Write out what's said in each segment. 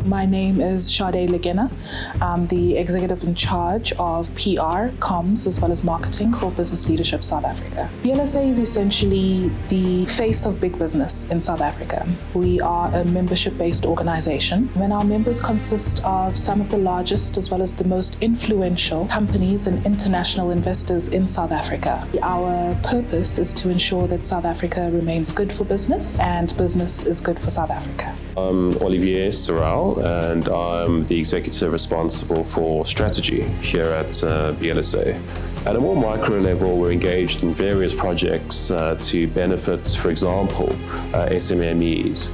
My name is Sade Legena. I'm the executive in charge of PR, comms, as well as marketing for Business Leadership South Africa. BLSA is essentially the face of big business in South Africa. We are a membership-based organization, and our members consist of some of the largest as well as the most influential companies and international investors in South Africa. Our purpose is to ensure that South Africa remains good for business and business is good for South Africa. I'm Olivier Sorrell, and I'm the executive responsible for strategy here at BLSA. At a more micro level, we're engaged in various projects to benefit, for example, SMMEs,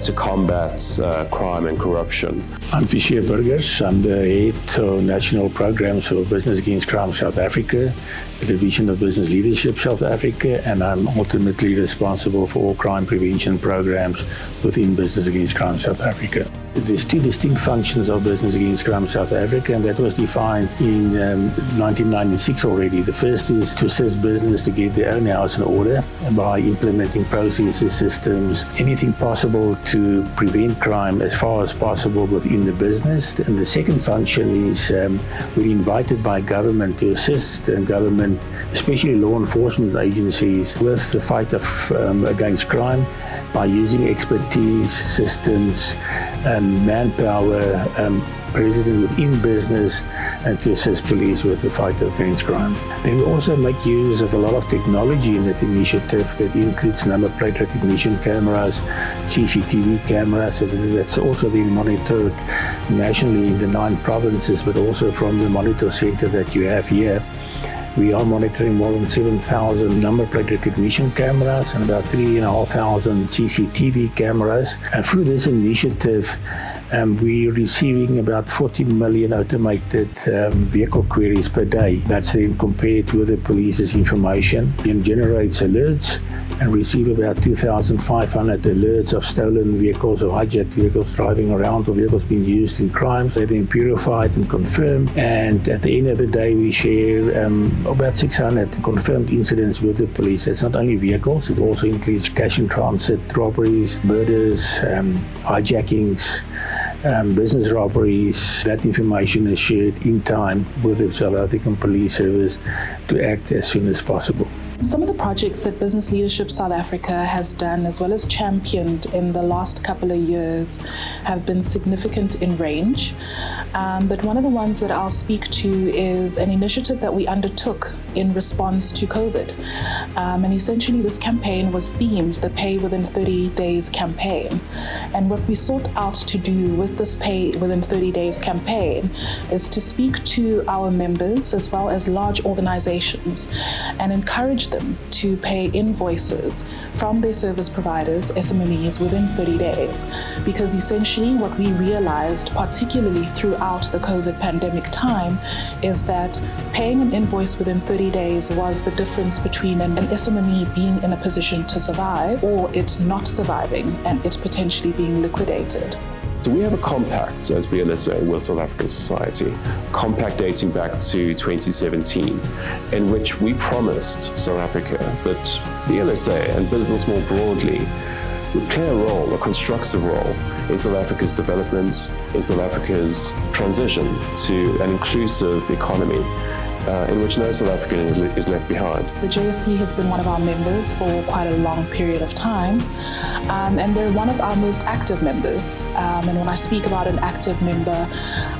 to combat crime and corruption. I'm Fisher Burgers. I'm the head of National Programs for Business Against Crime South Africa, the Division of Business Leadership South Africa, and I'm ultimately responsible for all crime prevention programs within Business Against Crime South Africa. There's two distinct functions of Business Against Crime South Africa, and that was defined in 1996 already. The first is to assist business to get their own house in order by implementing processes, systems, anything possible to prevent crime as far as possible within the business. And the second function is we're invited by government to assist government, especially law enforcement agencies, with the fight against crime by using expertise, systems, manpower, present within business, and to assist police with the fight against crime. Then we also make use of a lot of technology in that initiative that includes number plate recognition cameras, CCTV cameras, so that's also being monitored nationally in the 9 provinces, but also from the monitor center that you have here. We are monitoring more than 7,000 number plate recognition cameras and about 3,500 CCTV cameras. And through this initiative, we're receiving about 40 million automated vehicle queries per day. That's then compared with the police's information. It generates alerts and receive about 2,500 alerts of stolen vehicles or hijacked vehicles driving around or vehicles being used in crimes. They're then purified and confirmed, and at the end of the day we share about 600 confirmed incidents with the police. It's not only vehicles, it also includes cash in transit, robberies, murders, hijackings, business robberies. That information is shared in time with the South African Police Service to act as soon as possible. Some of the projects that Business Leadership South Africa has done as well as championed in the last couple of years have been significant in range. But one of the ones that I'll speak to is an initiative that we undertook in response to COVID. And essentially this campaign was themed the Pay Within 30 Days campaign. And what we sought out to do with this Pay Within 30 Days campaign is to speak to our members as well as large organizations and encourage them to pay invoices from their service providers, SMMEs, within 30 days. Because essentially what we realized, particularly throughout the COVID pandemic time, is that paying an invoice within 30 days was the difference between an SMME being in a position to survive or it not surviving and it potentially being liquidated. So we have a compact as BLSA with South African society, compact dating back to 2017, in which we promised South Africa that BLSA and business more broadly would play a role, a constructive role, in South Africa's development, in South Africa's transition to an inclusive economy, in which no South African is left behind. The JSE has been one of our members for quite a long period of time, and they're one of our most active members. And when I speak about an active member,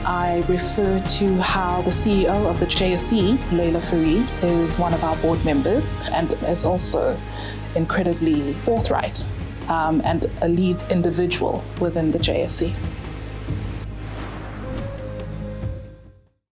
I refer to how the CEO of the JSE, Leila Fourie, is one of our board members and is also incredibly forthright and a lead individual within the JSE.